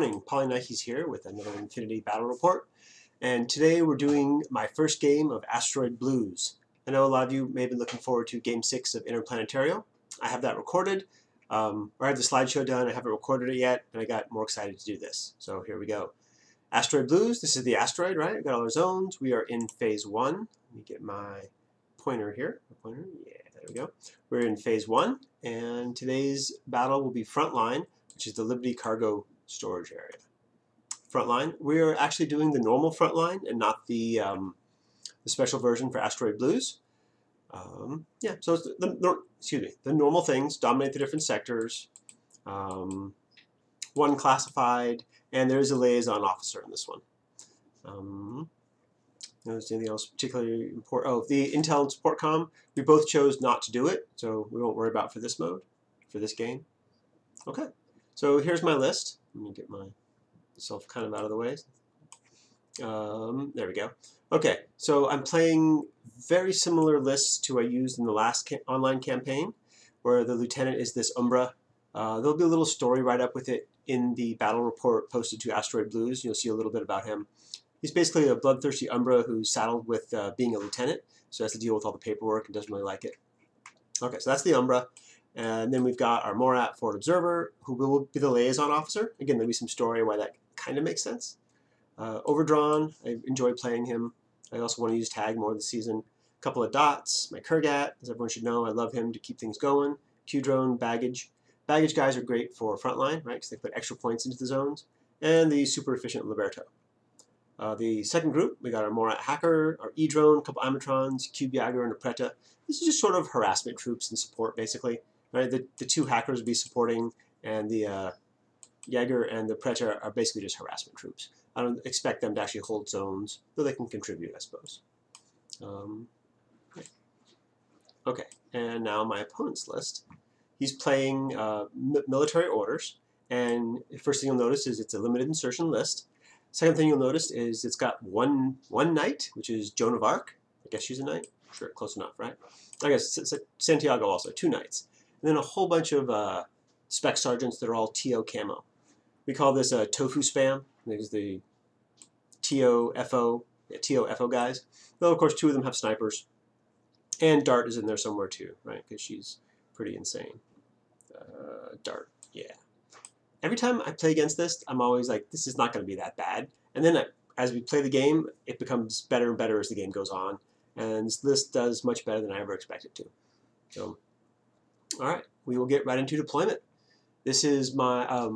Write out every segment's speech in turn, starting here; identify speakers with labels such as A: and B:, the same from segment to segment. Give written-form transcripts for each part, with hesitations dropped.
A: morning, Polynikes here with another Infinity Battle Report, and today we're doing my first game of Asteroid Blues. I know a lot of you may have been looking forward to Game 6 of Interplanetario. I have that recorded, or I have the slideshow done. I haven't recorded it yet, and I got more excited to do this. So here we go. Asteroid Blues, this is the asteroid, right? We've got all our zones. We are in Phase 1. Let me get my pointer here. Yeah, there we go. We're in Phase 1, and today's battle will be Frontline, which is the Liberty cargo storage area. Frontline, we're actually doing the normal Frontline and not the special version for Asteroid Blues. Yeah, so it's the normal things dominate the different sectors. One classified, and there is a liaison officer in this one. Notice anything else particularly important? Oh, the Intel and Support Com, we both chose not to do it, so we won't worry about for this mode, for this game. Okay, so here's my list. Let me get myself kind of out of the way. There we go. Okay, so I'm playing very similar lists to I used in the last online campaign, where the lieutenant is this Umbra. There'll be a little story write-up with it in the battle report posted to Asteroid Blues. You'll see a little bit about him. He's basically a bloodthirsty Umbra who's saddled with being a lieutenant, so has to deal with all the paperwork and doesn't really like it. Okay, so that's the Umbra. And then we've got our Morat Forward Observer, who will be the liaison officer. Again, there'll be some story why that kind of makes sense. Overdrawn, I enjoy playing him. I also want to use Tag more this season. A couple of dots. My Kurgat, as everyone should know, I love him to keep things going. Q-Drone, Baggage. Baggage guys are great for Frontline, right, because they put extra points into the zones. And the super efficient Liberto. The second group, we got our Morat Hacker, our E-Drone, a couple Amatrons, Cube Jagger, and a Preta. This is just sort of harassment troops and support, basically. Right? The two hackers will be supporting, and the Jaeger and the Preta are basically just harassment troops. I don't expect them to actually hold zones, though they can contribute, I suppose. Okay, and now my opponent's list. He's playing military orders, and the first thing you'll notice is it's a limited insertion list. Second thing you'll notice is it's got one knight, which is Joan of Arc. I guess she's a knight. Sure, close enough, right? I guess Santiago also, 2 knights. And then a whole bunch of spec sergeants that are all TO camo. We call this a tofu spam. There's the TO-FO guys. Though, of course, 2 of them have snipers. And Dart is in there somewhere, too, right? Because she's pretty insane. Dart, yeah. Every time I play against this, I'm always like, this is not going to be that bad. And then as we play the game, it becomes better and better as the game goes on. And this list does much better than I ever expected to. So, all right, we will get right into deployment. This is my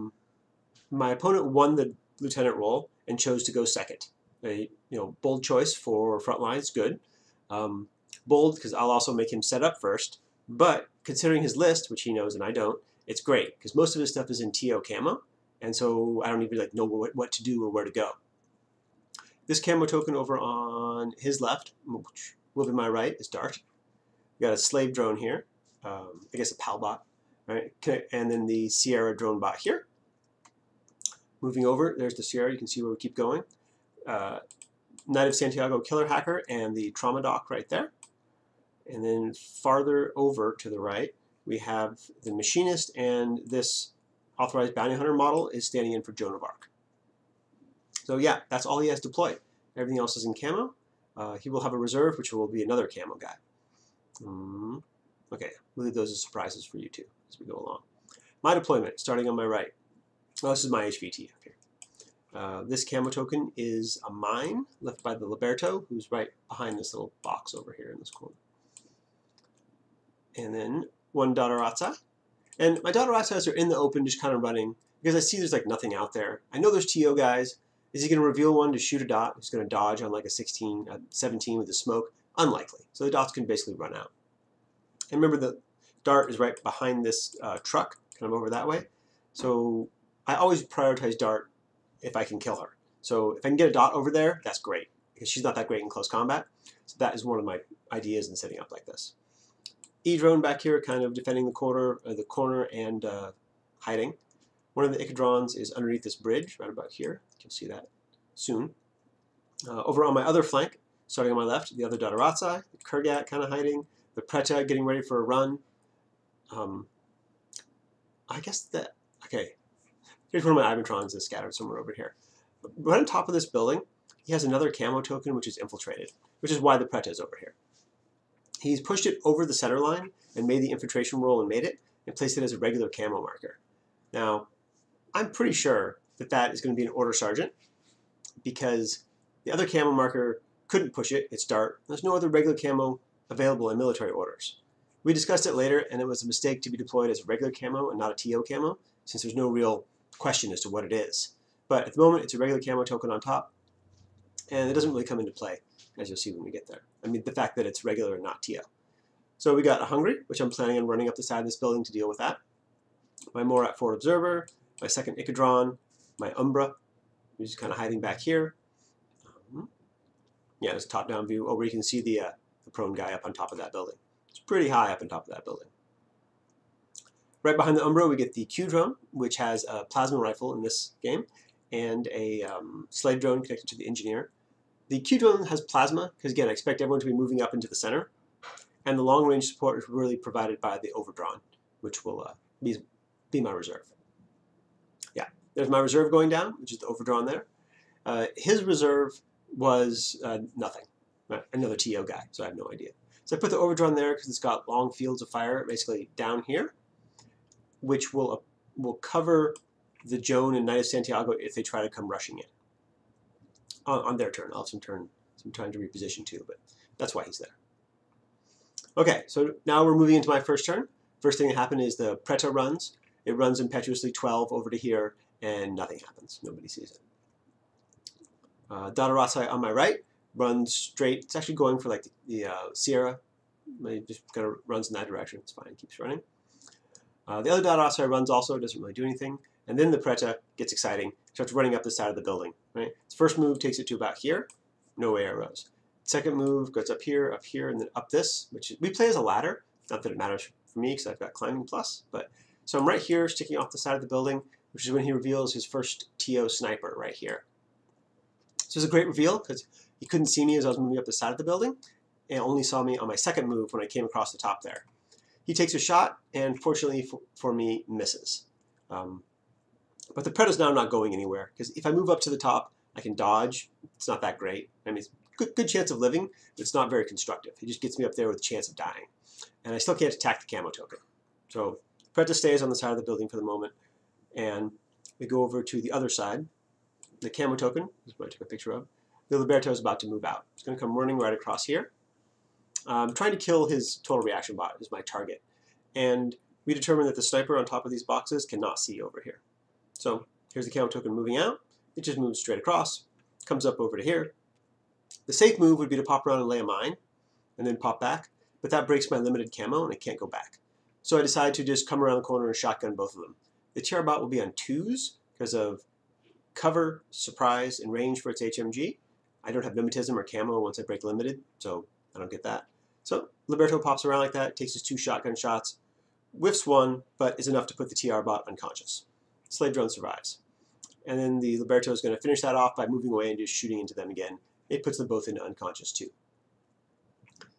A: my opponent won the lieutenant role and chose to go second. Bold choice for Frontline is good. Bold because I'll also make him set up first. But considering his list, which he knows and I don't, it's great because most of his stuff is in TO camo, and so I don't even know what to do or where to go. This camo token over on his left, which will be my right, is Dart. We got a slave drone here. I guess a PAL bot, right? And then the Sierra drone bot here. Moving over, there's the Sierra. You can see where we keep going. Knight of Santiago Killer Hacker and the Trauma Dock right there. And then farther over to the right, we have the Machinist, and this Authorized Bounty Hunter model is standing in for Joan of Arc. So yeah, that's all he has deployed. Everything else is in camo. He will have a reserve, which will be another camo guy. Okay, we'll leave those as surprises for you too as we go along. My deployment, starting on my right. Oh, this is my HVT up here. This camo token is a mine left by the Liberto, who's right behind this little box over here in this corner. And then 1 Dotterazzi. And my Dotterazzis are in the open, just kind of running, because I see there's like nothing out there. I know there's TO guys. Is he going to reveal one to shoot a dot? He's going to dodge on like a 17 with the smoke? Unlikely. So the dots can basically run out. And remember, the Dart is right behind this truck, kind of over that way. So I always prioritize Dart if I can kill her. So if I can get a dot over there, that's great, because she's not that great in close combat. So that is one of my ideas in setting up like this. E-Drone back here, kind of defending the corner and hiding. One of the Icadrons is underneath this bridge, right about here. You'll see that soon. Over on my other flank, starting on my left, the other Dotterazzi, the Kurgat kind of hiding, the Preta getting ready for a run. I guess that, okay, Here's one of my Ivantrons that's scattered somewhere over here. Right on top of this building, he has another camo token which is infiltrated, which is why the Preta is over here. He's pushed it over the center line and made the infiltration roll and made it, and placed it as a regular camo marker. Now, I'm pretty sure that that is going to be an order sergeant, because the other camo marker couldn't push it, it's dart. There's no other regular camo available in military orders. We discussed it later, and it was a mistake to be deployed as a regular camo and not a TO camo, since there's no real question as to what it is. But at the moment, it's a regular camo token on top, and it doesn't really come into play, as you'll see when we get there. I mean, the fact that it's regular and not TO. So we got a Hungry, which I'm planning on running up the side of this building to deal with that. My Morat Forward Observer, my second Icadron, my Umbra, who's kind of hiding back here. Yeah, there's a top-down view over. You can see the prone guy up on top of that building. It's pretty high up on top of that building. Right behind the Umbra, we get the Q drone, which has a plasma rifle in this game, and a slave drone connected to the engineer. The Q drone has plasma, because again, I expect everyone to be moving up into the center. And the long-range support is really provided by the Overdrawn, which will be my reserve. Yeah, there's my reserve going down, which is the Overdrawn there. His reserve was nothing, right? Another TO guy, so I have no idea. So I put the Overdrawn there because it's got long fields of fire, basically down here, which will cover the Joan and Knight of Santiago if they try to come rushing in. On their turn. I'll have some time to reposition too, but that's why he's there. Okay, so now we're moving into my first turn. First thing that happened is the Preta runs. It runs impetuously 12 over to here, and nothing happens. Nobody sees it. Dadarasai on my right runs straight. It's actually going for like the Sierra. It just kind of runs in that direction. It's fine. It keeps running. The other Dadarasai runs also. Doesn't really do anything. And then the Preta gets exciting. Starts running up the side of the building. Right? Its first move takes it to about here. No arrows. Second move goes up here, and then up this, which we play as a ladder. Not that it matters for me because I've got climbing plus. But so I'm right here, sticking off the side of the building, which is when he reveals his first TO sniper right here. So it's a great reveal because he couldn't see me as I was moving up the side of the building, and only saw me on my second move when I came across the top there. He takes a shot, and fortunately for me, misses. But the Preta's now not going anywhere because if I move up to the top, I can dodge. It's not that great. I mean, it's good chance of living, but it's not very constructive. It just gets me up there with a chance of dying. And I still can't attack the camo token. So Preta stays on the side of the building for the moment, and we go over to the other side. The camo token, this is what I took a picture of. The Liberto is about to move out. It's going to come running right across here. Trying to kill his total reaction bot is my target. And we determine that the sniper on top of these boxes cannot see over here. So here's the camo token moving out. It just moves straight across, comes up over to here. The safe move would be to pop around and lay a mine, and then pop back, but that breaks my limited camo and I can't go back. So I decide to just come around the corner and shotgun both of them. The TR bot will be on 2s because of cover, surprise, and range for its HMG. I don't have mimetism or camo once I break limited, so I don't get that. So Liberto pops around like that, takes his 2 shotgun shots, whiffs 1, but is enough to put the TR bot unconscious. Slave drone survives. And then the Liberto is going to finish that off by moving away and just shooting into them again. It puts them both into unconscious too.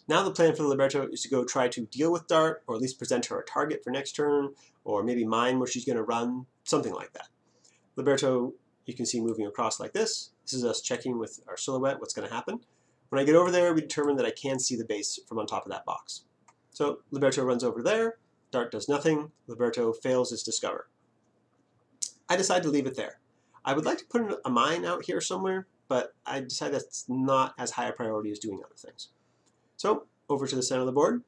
A: Now the plan for the Liberto is to go try to deal with Dart, or at least present her a target for next turn, or maybe mine where she's going to run, something like that. Liberto, you can see moving across like this. This is us checking with our silhouette what's going to happen. When I get over there, we determine that I can see the base from on top of that box. So Liberto runs over there, Dart does nothing, Liberto fails its discover. I decide to leave it there. I would like to put a mine out here somewhere, but I decide that's not as high a priority as doing other things. So, over to the center of the board.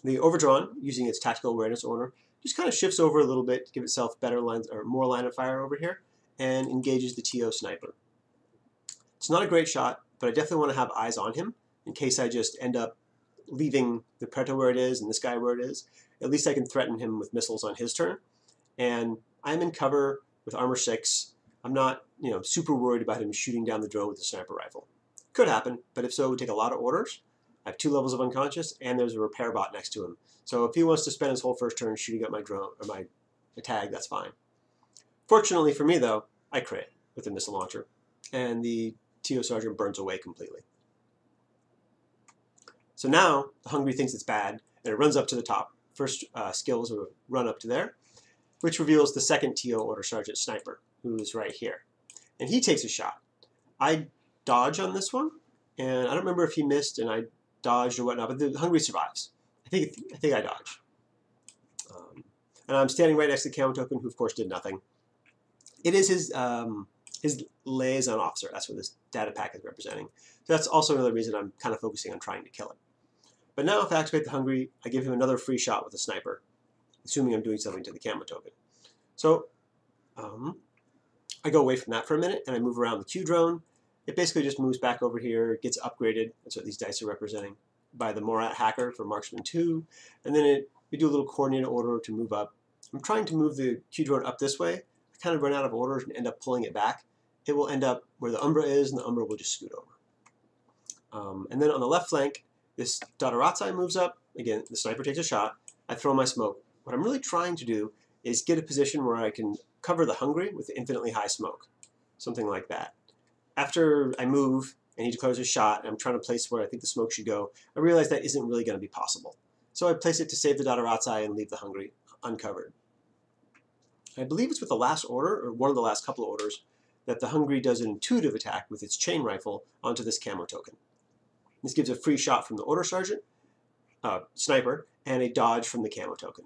A: The Overdrawn, using its tactical awareness order, just kind of shifts over a little bit to give itself better lines or more line of fire over here, and engages the TO sniper. It's not a great shot, but I definitely want to have eyes on him in case I just end up leaving the Preta where it is and this guy where it is. At least I can threaten him with missiles on his turn. And I'm in cover with armor 6. I'm not, super worried about him shooting down the drone with a sniper rifle. Could happen, but if so, it would take a lot of orders. I have 2 levels of unconscious, and there's a repair bot next to him. So if he wants to spend his whole first turn shooting at my drone or my tag, that's fine. Fortunately for me, though, I crit with the missile launcher, and the TO sergeant burns away completely. So now the Hungry thinks it's bad, and it runs up to the top. First skill is a run up to there. which reveals the second TO Order Sergeant Sniper, who is right here. And he takes a shot. I dodge on this one, and I don't remember if he missed and I dodged or whatnot, but the Hungry survives. I think I dodge. And I'm standing right next to the camo token, who of course did nothing. It is his liaison officer. That's what this data pack is representing. So that's also another reason I'm kind of focusing on trying to kill it. But now if I activate the Hungry, I give him another free shot with a sniper, assuming I'm doing something to the camo token. So I go away from that for a minute, and I move around the Q drone. It basically just moves back over here, gets upgraded. That's what these dice are representing, by the Morat hacker for Marksman 2. And then we do a little coordinated order to move up. I'm trying to move the Q drone up this way. I kind of run out of orders and end up pulling it back. It will end up where the Umbra is, and the Umbra will just scoot over. And then on the left flank, this Ulaties moves up. Again, the sniper takes a shot. I throw my smoke. What I'm really trying to do is get a position where I can cover the Hungry with infinitely high smoke. Something like that. After I move, and he declares a shot, and I'm trying to place where I think the smoke should go, I realize that isn't really going to be possible. So I place it to save the Ulaties and leave the Hungry uncovered. I believe it's with the last order, or one of the last couple of orders, that the Hungry does an intuitive attack with its chain rifle onto this camo token. This gives a free shot from the Order Sergeant, Sniper, and a dodge from the camo token.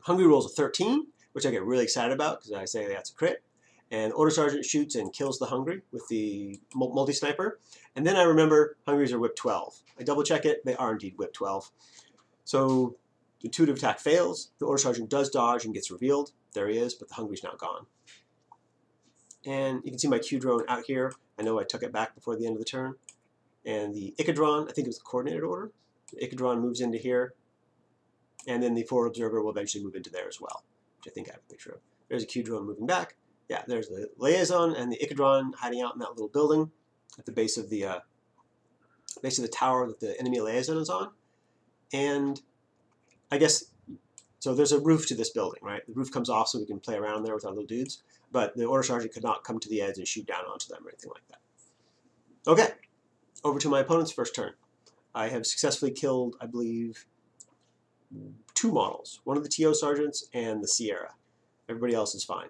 A: Hungry rolls a 13, which I get really excited about because I say that's a crit. And Order Sergeant shoots and kills the Hungry with the multi-sniper. And then I remember Hungrys are whip 12. I double check it, they are indeed whip 12. So the intuitive attack fails, the Order Sergeant does dodge and gets revealed. There he is, but the Hungry's now gone. And you can see my Q drone out here. I know I took it back before the end of the turn. And the Icadron, I think it was the coordinated order. The Icadron moves into here. And then the forward observer will eventually move into there as well, which I think I have a picture of. There's a Q drone moving back. Yeah, there's the liaison and the Icadron hiding out in that little building at the base of the tower that the enemy liaison is on. And I guess, so there's a roof to this building, right? The roof comes off so we can play around there with our little dudes. But the Order Sergeant could not come to the edge and shoot down onto them or anything like that. Okay, over to my opponent's first turn. I have successfully killed, I believe, 2 models. One of the TO Sergeants and the Sierra. Everybody else is fine.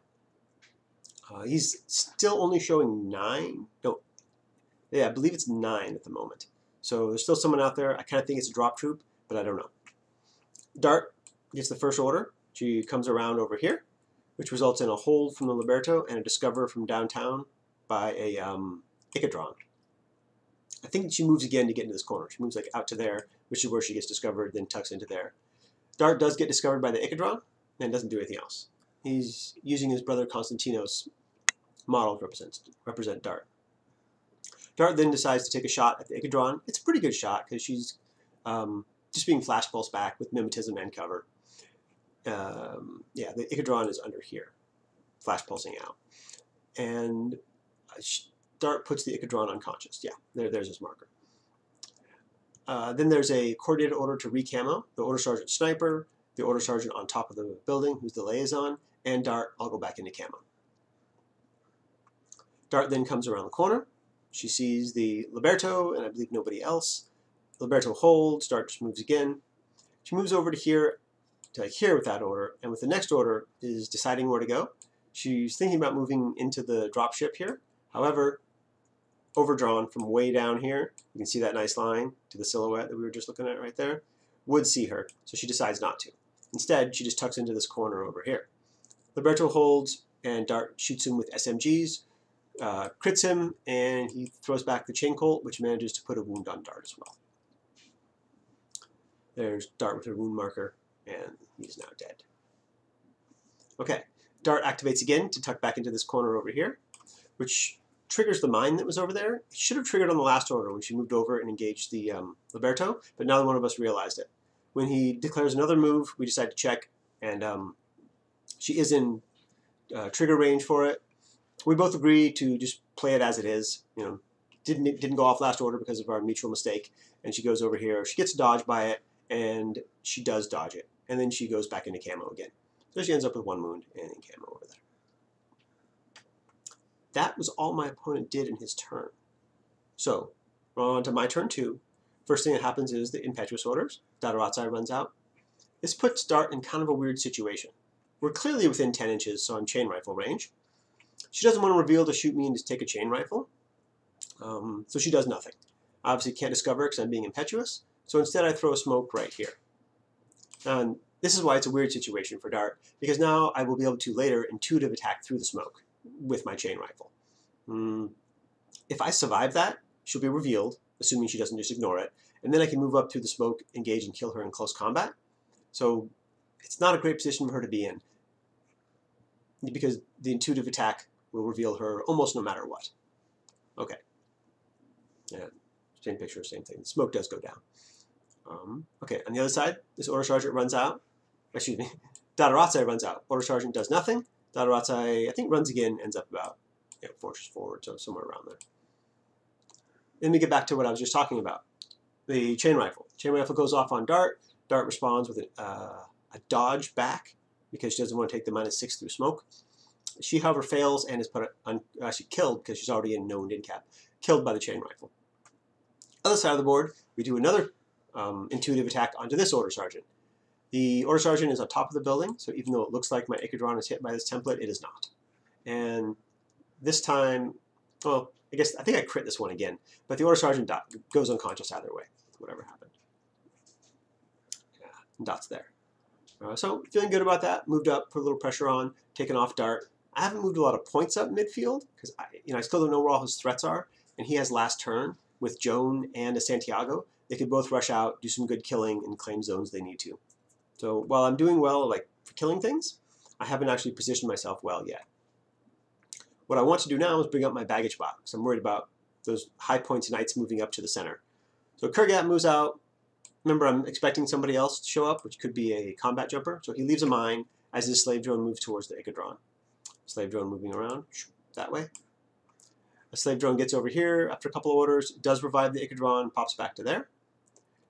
A: He's still only showing 9. No, yeah, I believe it's 9 at the moment. So there's still someone out there. I kind of think it's a drop troop, but I don't know. Dart gets the first order. She comes around over here, which results in a hold from the Liberto and a discover from downtown by a Icadron. I think she moves again to get into this corner. She moves like out to there, which is where she gets discovered, then tucks into there. Dart does get discovered by the Icadron and doesn't do anything else. He's using his brother Constantino's model to represent Dart. Dart then decides to take a shot at the Icadron. It's a pretty good shot because she's just being flash pulse back with mimetism and cover. Yeah, the Icadron is under here, flash pulsing out. And Dart puts the Icadron unconscious. Yeah, there's his marker. Then there's a coordinated order to recamo the Order Sergeant Sniper, the Order Sergeant on top of the building, who's the liaison, and Dart. I'll go back into camo. Dart then comes around the corner. She sees the Liberto, and I believe nobody else. Liberto holds. Dart just moves again. She moves over to here with that order, and with the next order is deciding where to go. She's thinking about moving into the dropship here. However, overdrawn from way down here, you can see that nice line to the silhouette that we were just looking at right there, would see her, so she decides not to. Instead, she just tucks into this corner over here. Liberto holds, and Dart shoots him with SMGs, crits him, and he throws back the chain colt, which manages to put a wound on Dart as well. There's Dart with her wound marker, and he's now dead. Okay, Dart activates again to tuck back into this corner over here, which triggers the mine that was over there. It should have triggered on the last order when she moved over and engaged the Liberto, but neither one of us realized it. When he declares another move, we decide to check, and she is in trigger range for it. We both agree to just play it as it is. You know, didn't go off last order because of our mutual mistake, and she goes over here. She gets dodged by it, and she does dodge it, and then she goes back into camo again. So she ends up with 1 wound and in camo over there. That was all my opponent did in his turn. So, on to my turn 2. First thing that happens is the impetuous orders. Ulaties runs out. This puts Dart in kind of a weird situation. We're clearly within 10 inches, so I'm chain rifle range. She doesn't want to reveal to shoot me and just take a chain rifle, so she does nothing. Obviously can't discover it because I'm being impetuous, so instead I throw a smoke right here. And this is why it's a weird situation for Dart, because now I will be able to later intuitive attack through the smoke with my chain rifle. If I survive that, she'll be revealed, assuming she doesn't just ignore it, and then I can move up through the smoke, engage, and kill her in close combat. So it's not a great position for her to be in, because the intuitive attack will reveal her almost no matter what. Okay. Yeah, same picture, same thing. The smoke does go down. Okay, on the other side, this Order Sergeant runs out. Excuse me. Ulaties runs out. Order Sergeant does nothing. Ulaties, I think, runs again, ends up about forces forward, so somewhere around there. Let me get back to what I was just talking about. The chain rifle. Chain rifle goes off on Dart. Dart responds with a dodge back because she doesn't want to take the -6 through smoke. She, however, fails and is actually killed because she's already in known incap. Killed by the chain rifle. Other side of the board, we do another intuitive attack onto this Order Sergeant. The Order Sergeant is on top of the building, so even though it looks like my Icodron is hit by this template, it is not. And this time, well, I think I crit this one again, but the Order Sergeant goes unconscious either way, whatever happened. Yeah, and Dot's there. So feeling good about that. Moved up, put a little pressure on, taken off Dart. I haven't moved a lot of points up midfield because I still don't know where all his threats are, and he has last turn with Joan and a Santiago. They could both rush out, do some good killing, and claim zones they need to. So while I'm doing well, like for killing things, I haven't actually positioned myself well yet. What I want to do now is bring up my baggage box. I'm worried about those high points knights moving up to the center. So Kurgat moves out. Remember, I'm expecting somebody else to show up, which could be a combat jumper. So he leaves a mine as his slave drone moves towards the Icodron. Slave drone moving around that way. A slave drone gets over here after a couple of orders, does revive the Icodron, pops back to there.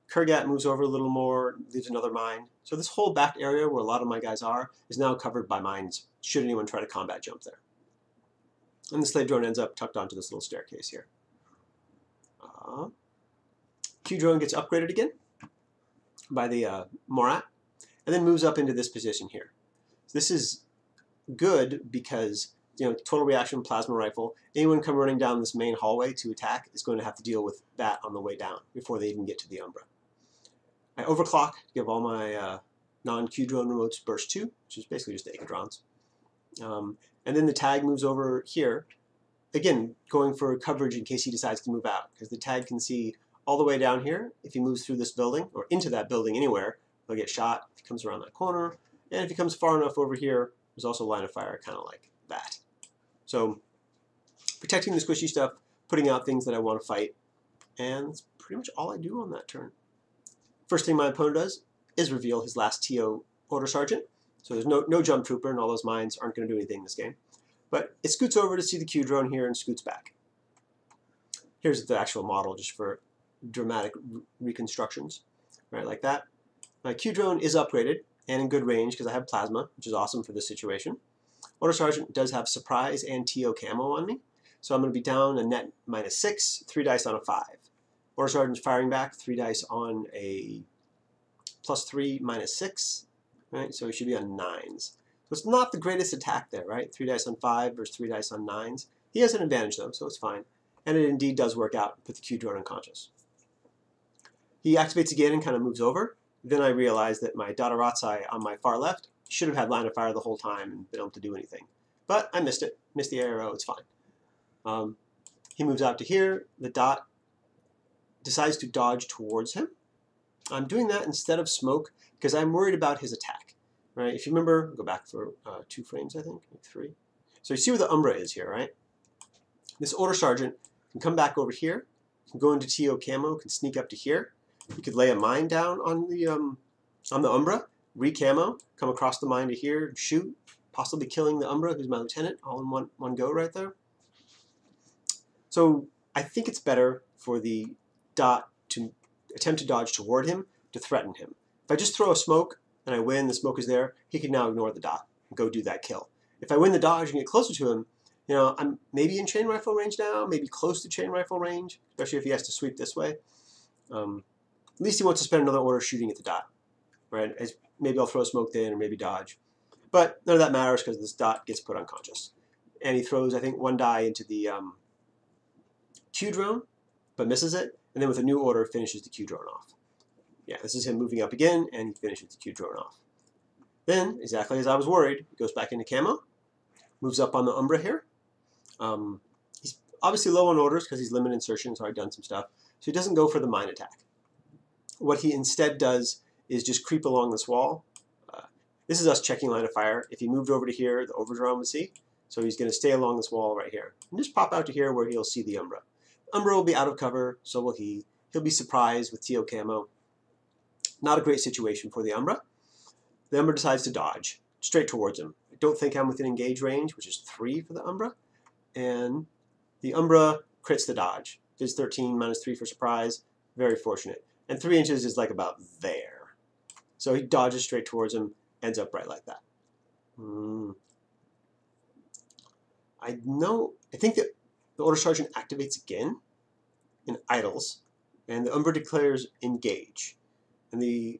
A: Kurgat moves over a little more, leaves another mine. So this whole back area where a lot of my guys are is now covered by mines, should anyone try to combat jump there. And the slave drone ends up tucked onto this little staircase here. Q drone gets upgraded again by the Morat, and then moves up into this position here. So this is good because, total reaction plasma rifle, anyone come running down this main hallway to attack is going to have to deal with that on the way down before they even get to the Umbra. I overclock to give all my non-Q drone remotes burst 2, which is basically just the Icodrons. And then the tag moves over here, again, going for coverage in case he decides to move out, because the tag can see all the way down here. If he moves through this building, or into that building anywhere, he'll get shot if he comes around that corner. And if he comes far enough over here, there's also line of fire kind of like that. So protecting the squishy stuff, putting out things that I want to fight, and that's pretty much all I do on that turn. First thing my opponent does is reveal his last TO Order Sergeant. So there's no jump trooper, and all those mines aren't going to do anything in this game. But it scoots over to see the Q drone here and scoots back. Here's the actual model just for dramatic reconstructions, right, like that. My Q drone is upgraded and in good range because I have plasma, which is awesome for this situation. Order Sergeant does have surprise and TO camo on me, so I'm going to be down a net -6, 3 dice on a 5. Order Sergeant's firing back, 3 dice on a +3 -6, right? So he should be on 9s. So it's not the greatest attack there, right? 3 dice on 5 versus 3 dice on 9s. He has an advantage though, so it's fine. And it indeed does work out, put the Q drone unconscious. He activates again and kind of moves over. Then I realize that my Ulaties on my far left should have had line of fire the whole time and been able to do anything. But I missed it. Missed the arrow. It's fine. He moves out to here. The dot decides to dodge towards him. I'm doing that instead of smoke because I'm worried about his attack. Right? If you remember, go back for 2 frames, I think, maybe 3. So you see where the Umbra is here, right? This Order Sergeant can come back over here, can go into TO camo, can sneak up to here. You could lay a mine down on the Umbra, re-camo, come across the mine to here, shoot, possibly killing the Umbra, who's my lieutenant, all in one go right there. So I think it's better for the dot to attempt to dodge toward him, to threaten him. If I just throw a smoke and I win, the smoke is there, he can now ignore the dot and go do that kill. If I win the dodge and get closer to him, I'm maybe in chain rifle range now, maybe close to chain rifle range, especially if he has to sweep this way. At least he wants to spend another order shooting at the dot, right? Maybe I'll throw a smoke then, or maybe dodge. But none of that matters because this dot gets put unconscious. And he throws, I think, one die into the Q drone, but misses it, and then with a new order finishes the Q drone off. Yeah, this is him moving up again, and he finishes the Q drone off. Then, exactly as I was worried, he goes back into camo, moves up on the Umbra here. He's obviously low on orders because he's limited insertion, so I've done some stuff. So he doesn't go for the mine attack. What he instead does is just creep along this wall. This is us checking line of fire. If he moved over to here, the overdrone would see. So he's going to stay along this wall right here. And just pop out to here where he'll see the Umbra. Umbra will be out of cover, so will he. He'll be surprised with TO camo. Not a great situation for the Umbra. The Umbra decides to dodge straight towards him. I don't think I'm within engage range, which is 3 for the Umbra. And the Umbra crits the dodge. Does 13 minus 3 for surprise. Very fortunate. And 3 inches is like about there. So he dodges straight towards him, ends up right like that. I think that the Order Sergeant activates again and idles, and the Umbra declares engage. And the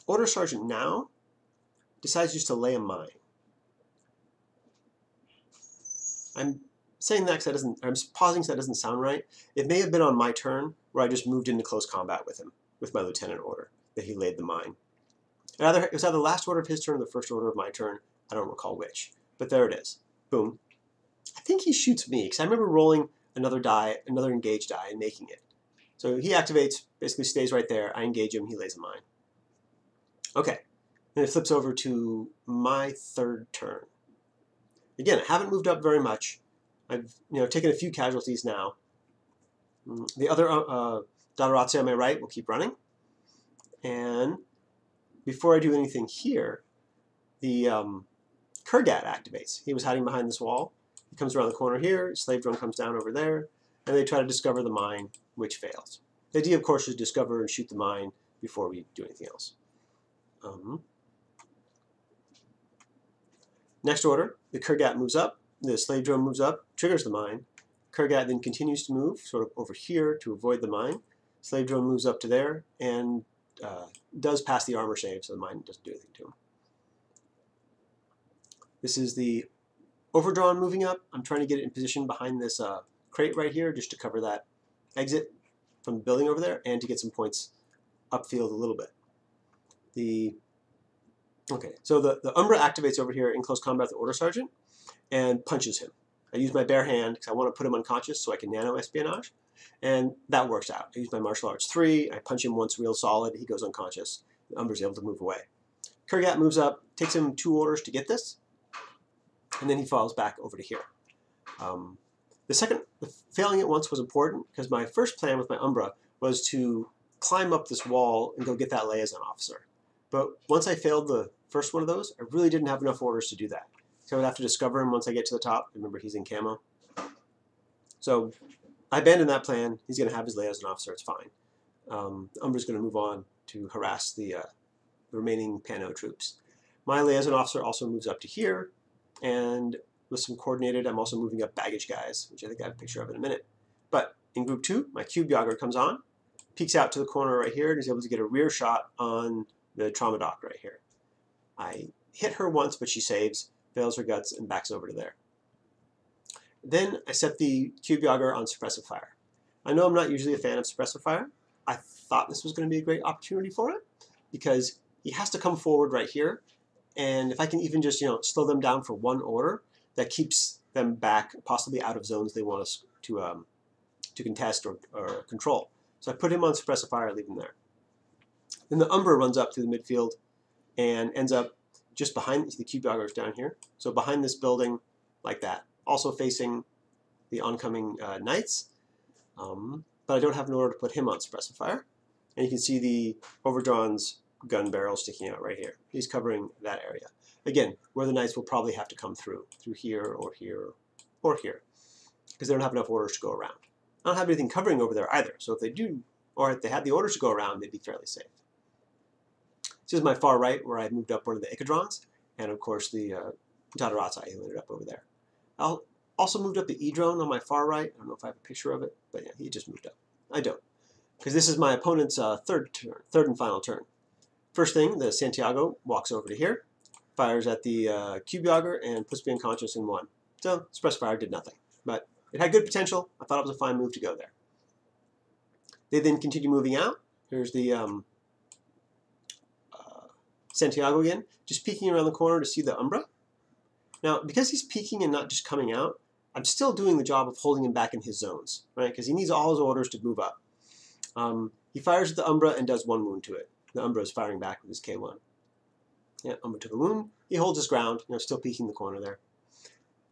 A: Order Sergeant now decides just to lay a mine. I'm saying that because I'm pausing so that doesn't sound right. It may have been on my turn where I just moved into close combat with him, with my lieutenant order, that he laid the mine. It was either the last order of his turn or the first order of my turn. I don't recall which, but there it is. Boom. I think he shoots me because I remember rolling another die, another engage die, and making it. So he activates, basically stays right there. I engage him, he lays a mine. Okay, then it flips over to my third turn. Again, I haven't moved up very much. I've taken a few casualties now. The other Ulaties on my right will keep running. And before I do anything here, the Kurgat activates. He was hiding behind this wall. He comes around the corner here, slave drone comes down over there, and they try to discover the mine, which fails. The idea, of course, is to discover and shoot the mine before we do anything else. Next order, the Kurgat moves up, the slave drone moves up, triggers the mine. Kurgat then continues to move, sort of over here to avoid the mine. Slave drone moves up to there and does pass the armor save, so the mine doesn't do anything to him. This is the overdrawn moving up. I'm trying to get it in position behind this crate right here just to cover that exit from the building over there and to get some points upfield a little bit. So the Umbra activates over here in close combat with the Order Sergeant and punches him. I use my bare hand because I want to put him unconscious so I can nano espionage, and that works out. I use my martial arts 3, I punch him once real solid, he goes unconscious. The Umbra's able to move away. Kurgat moves up, takes him 2 orders to get this, and then he falls back over to here. Failing it once was important because my first plan with my Umbra was to climb up this wall and go get that liaison officer. But once I failed the first one of those, I really didn't have enough orders to do that. So I would have to discover him once I get to the top. Remember, he's in camo. So I abandoned that plan. He's going to have his liaison officer. It's fine. Umbra's going to move on to harass the remaining Pano troops. My liaison officer also moves up to here, and with some coordinated, I'm also moving up baggage guys, which I think I have a picture of in a minute. But in group 2, my cube jogger comes on, peeks out to the corner right here, and is able to get a rear shot on the trauma dock right here. I hit her once, but she saves, fails her guts, and backs over to there. Then I set the cube jogger on suppressive fire. I know I'm not usually a fan of suppressive fire. I thought this was going to be a great opportunity for it because he has to come forward right here, and if I can even just slow them down for 1 order, that keeps them back, possibly out of zones they want us to contest or control. So I put him on suppressive fire, leave him there. Then the Umbra runs up through the midfield and ends up just behind the cube joggers down here. So behind this building, like that, also facing the oncoming knights. But I don't have an order to put him on suppressive fire. And you can see the overdrawn's gun barrel sticking out right here. He's covering that area. Again, where the knights will probably have to come through here or here or here, because they don't have enough orders to go around. I don't have anything covering over there either, so if they do, or if they had the orders to go around, they'd be fairly safe. This is my far right, where I moved up one of the Icadrons, and of course the Ulaties who ended up over there. I also moved up the E-drone on my far right. I don't know if I have a picture of it, but yeah, he just moved up. I don't, because this is my opponent's third and final turn. First thing, the Santiago walks over to here, fires at the cube yager and puts me unconscious in 1. So suppressed fire did nothing, but it had good potential. I thought it was a fine move to go there. They then continue moving out. Here's the Santiago again, just peeking around the corner to see the Umbra. Now, because he's peeking and not just coming out, I'm still doing the job of holding him back in his zones, right? Because he needs all his orders to move up. He fires at the Umbra and does 1 wound to it. The Umbra is firing back with his K1. Yeah, Umbra took a wound. He holds his ground, still peeking the corner there.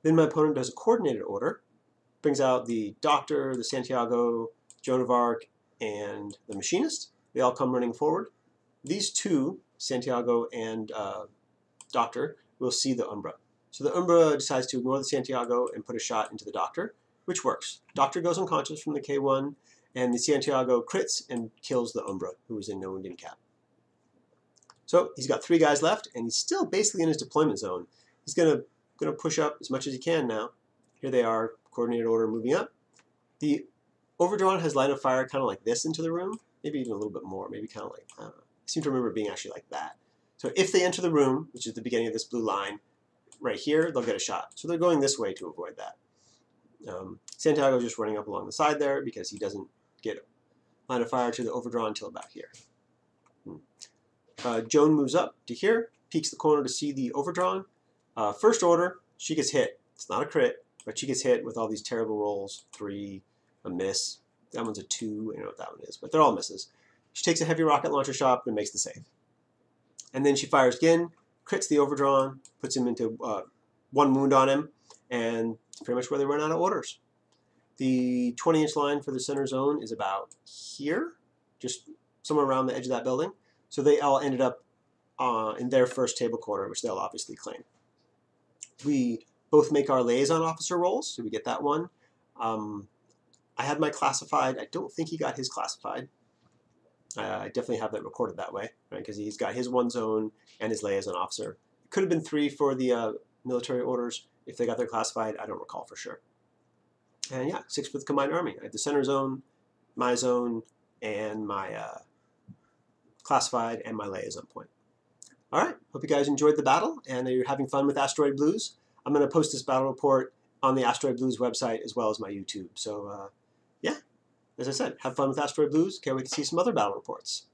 A: Then my opponent does a coordinated order, brings out the Doctor, the Santiago, Joan of Arc, and the Machinist. They all come running forward. These 2, Santiago and Doctor, will see the Umbra. So the Umbra decides to ignore the Santiago and put a shot into the Doctor, which works. Doctor goes unconscious from the K1, and the Santiago crits and kills the Umbra, who is in no wound cap. So he's got 3 guys left, and he's still basically in his deployment zone. He's gonna push up as much as he can now. Here they are, coordinated order moving up. The Overdrawn has line of fire kind of like this into the room, maybe even a little bit more, maybe kind of like, I don't know. I seem to remember it being actually like that. So if they enter the room, which is the beginning of this blue line, right here, they'll get a shot. So they're going this way to avoid that. Santiago's just running up along the side there because he doesn't get line of fire to the Overdrawn until about here. Joan moves up to here, peeks the corner to see the Overdrawn. First order, she gets hit. It's not a crit, but she gets hit with all these terrible rolls. 3, a miss. That one's a 2. I don't know what that one is, but they're all misses. She takes a heavy rocket launcher shot and makes the save. And then she fires again, crits the Overdrawn, puts him into 1 wound on him, and it's pretty much where they run out of orders. The 20-inch line for the center zone is about here, just somewhere around the edge of that building. So they all ended up in their first table corner, which they'll obviously claim. We both make our liaison officer rolls, so we get that one. I had my classified. I don't think he got his classified. I definitely have that recorded that way, right? Because he's got his 1 zone and his liaison officer. It could have been 3 for the military orders. If they got their classified, I don't recall for sure. And yeah, 6 for the combined army. I had the center zone, my zone, and my classified, and my liaison point. All right, hope you guys enjoyed the battle and that you're having fun with Asteroid Blues. I'm going to post this battle report on the Asteroid Blues website as well as my YouTube. So yeah, as I said, have fun with Asteroid Blues. Can't wait to see some other battle reports.